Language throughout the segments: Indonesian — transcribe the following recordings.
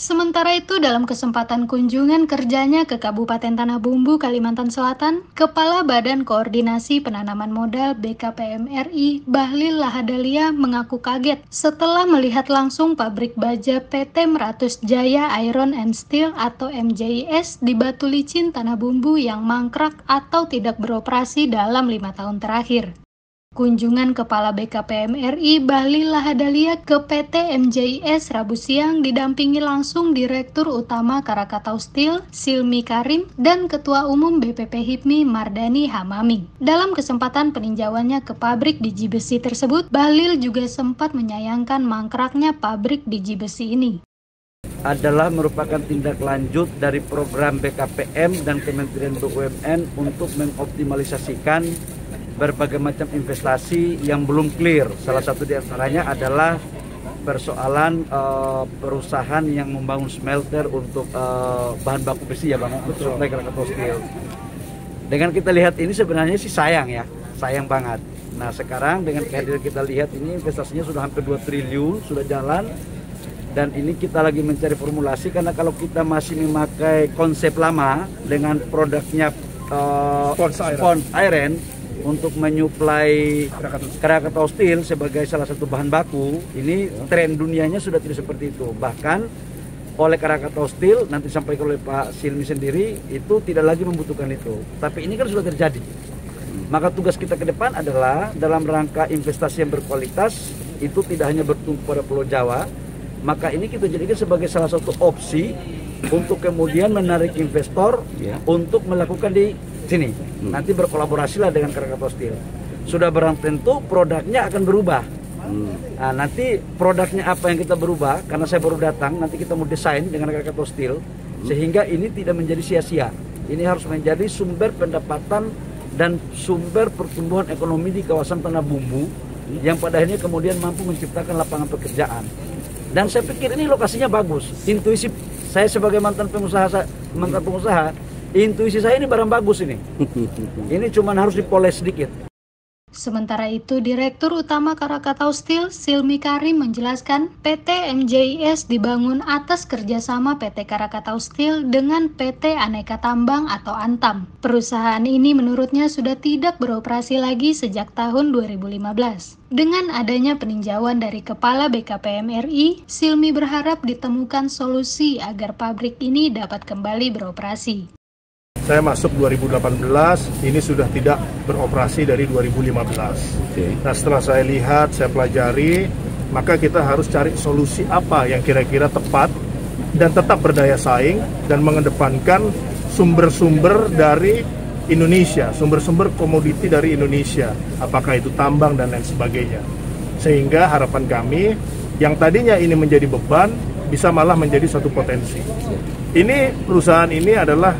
Sementara itu, dalam kesempatan kunjungan kerjanya ke Kabupaten Tanah Bumbu, Kalimantan Selatan, Kepala Badan Koordinasi Penanaman Modal BKPM RI, Bahlil Lahadalia, mengaku kaget setelah melihat langsung pabrik baja PT Meratus Jaya Iron and Steel atau MJIS di Batu Licin, Tanah Bumbu yang mangkrak atau tidak beroperasi dalam 5 tahun terakhir. Kunjungan Kepala BKPM RI Bahlil Lahadalia ke PT MJIS Rabu siang didampingi langsung Direktur Utama Krakatau Steel Silmi Karim dan Ketua Umum BPP HIPMI Mardani Hamaming. Dalam kesempatan peninjauannya ke pabrik biji besi tersebut, Bahlil juga sempat menyayangkan mangkraknya pabrik biji besi ini. Adalah merupakan tindak lanjut dari program BKPM dan Kementerian BUMN untuk mengoptimalisasikan berbagai macam investasi yang belum clear. Salah satu di antaranya adalah persoalan perusahaan yang membangun smelter untuk bahan baku besi ya Bang, untuk supply Krakatau Steel. Dengan kita lihat ini sebenarnya sih sayang ya, sayang banget. Nah sekarang dengan kehadiran kita lihat ini investasinya sudah hampir 2 triliun, sudah jalan. Dan ini kita lagi mencari formulasi karena kalau kita masih memakai konsep lama dengan produknya Sponge Iron untuk menyuplai Krakatau Steel sebagai salah satu bahan baku, ini tren dunianya sudah tidak seperti itu. Bahkan oleh Krakatau Steel, nanti sampai oleh Pak Silmi sendiri, itu tidak lagi membutuhkan itu. Tapi ini kan sudah terjadi. Maka tugas kita ke depan adalah dalam rangka investasi yang berkualitas, itu tidak hanya bertumpu pada Pulau Jawa, maka ini kita jadikan sebagai salah satu opsi untuk kemudian menarik investor untuk melakukan di sini. Nanti berkolaborasilah dengan Krakatau Steel. Sudah barang tentu produknya akan berubah. Nah, nanti produknya apa yang kita berubah, karena saya baru datang, nanti kita mau desain dengan Krakatau Steel sehingga ini tidak menjadi sia-sia. Ini harus menjadi sumber pendapatan dan sumber pertumbuhan ekonomi di kawasan Tanah Bumbu yang pada akhirnya kemudian mampu menciptakan lapangan pekerjaan. Dan saya pikir ini lokasinya bagus. Intuisi saya sebagai mantan pengusaha, intuisi saya ini barang bagus ini. Ini cuma harus dipoles sedikit. Sementara itu, Direktur Utama Krakatau Steel Silmi Karim menjelaskan PT MJIS dibangun atas kerjasama PT Krakatau Steel dengan PT Aneka Tambang atau Antam. Perusahaan ini menurutnya sudah tidak beroperasi lagi sejak tahun 2015. Dengan adanya peninjauan dari Kepala BKPM RI, Silmi berharap ditemukan solusi agar pabrik ini dapat kembali beroperasi. Saya masuk 2018, ini sudah tidak beroperasi dari 2015. Nah setelah saya lihat, saya pelajari, maka kita harus cari solusi apa yang kira-kira tepat dan tetap berdaya saing dan mengedepankan sumber-sumber dari Indonesia, sumber-sumber komoditi dari Indonesia, apakah itu tambang dan lain sebagainya. Sehingga harapan kami, yang tadinya ini menjadi beban, bisa malah menjadi suatu potensi. Ini perusahaan ini adalah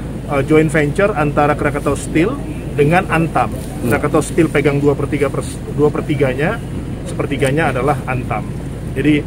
joint venture antara Krakatau Steel dengan Antam. Krakatau Steel pegang 2/3-nya, sepertiganya adalah Antam. Jadi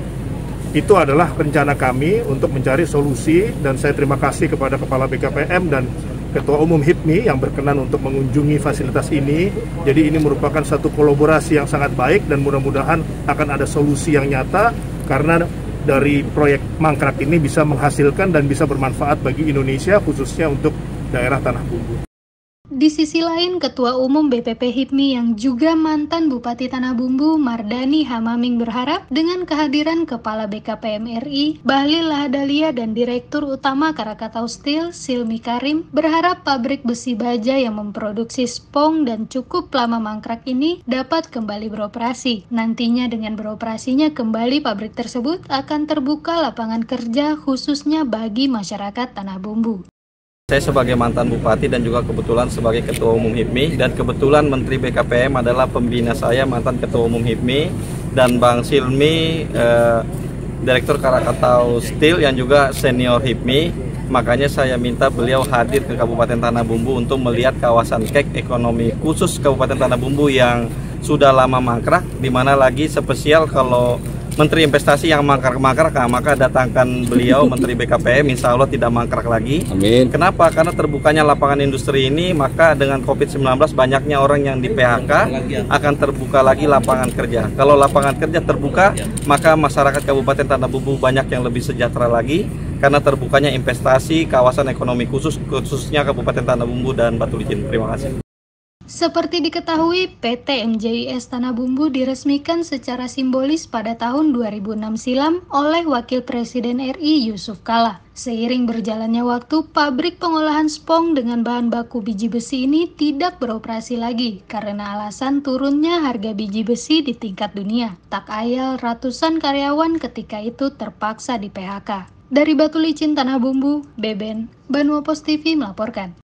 itu adalah rencana kami untuk mencari solusi, dan saya terima kasih kepada Kepala BKPM dan Ketua Umum HIPMI yang berkenan untuk mengunjungi fasilitas ini. Jadi ini merupakan satu kolaborasi yang sangat baik dan mudah-mudahan akan ada solusi yang nyata, karena dari proyek mangkrak ini bisa menghasilkan dan bisa bermanfaat bagi Indonesia, khususnya untuk daerah Tanah Bumbu. Di sisi lain, Ketua Umum BPP HIPMI yang juga mantan Bupati Tanah Bumbu Mardani Hamaming berharap dengan kehadiran Kepala BKPM RI Bahlil Lahadalia dan Direktur Utama Krakatau Steel Silmi Karim berharap pabrik besi baja yang memproduksi spong dan cukup lama mangkrak ini dapat kembali beroperasi. Nantinya dengan beroperasinya kembali pabrik tersebut akan terbuka lapangan kerja khususnya bagi masyarakat Tanah Bumbu. Saya sebagai mantan bupati dan juga kebetulan sebagai ketua umum HIPMI, dan kebetulan Menteri BKPM adalah pembina saya, mantan ketua umum HIPMI, dan Bang Silmi, Direktur Krakatau Steel yang juga senior HIPMI. Makanya saya minta beliau hadir ke Kabupaten Tanah Bumbu untuk melihat kawasan KEK ekonomi khusus Kabupaten Tanah Bumbu yang sudah lama mangkrak, dimana lagi spesial kalau Menteri Investasi yang mangkrak-mangkrak, maka datangkan beliau Menteri BKPM, insya Allah tidak mangkrak lagi. Amin. Kenapa? Karena terbukanya lapangan industri ini, maka dengan COVID-19 banyaknya orang yang di PHK, akan terbuka lagi lapangan kerja. Kalau lapangan kerja terbuka, maka masyarakat Kabupaten Tanah Bumbu banyak yang lebih sejahtera lagi. karena terbukanya investasi kawasan ekonomi khususnya Kabupaten Tanah Bumbu dan Batu Licin. Terima kasih. Seperti diketahui, PT MJIS Tanah Bumbu diresmikan secara simbolis pada tahun 2006 silam oleh Wakil Presiden RI Yusuf Kala. Seiring berjalannya waktu, pabrik pengolahan spong dengan bahan baku biji besi ini tidak beroperasi lagi karena alasan turunnya harga biji besi di tingkat dunia. Tak ayal ratusan karyawan ketika itu terpaksa di PHK. Dari Batu Licin Tanah Bumbu, Beben, Banua Pos TV melaporkan.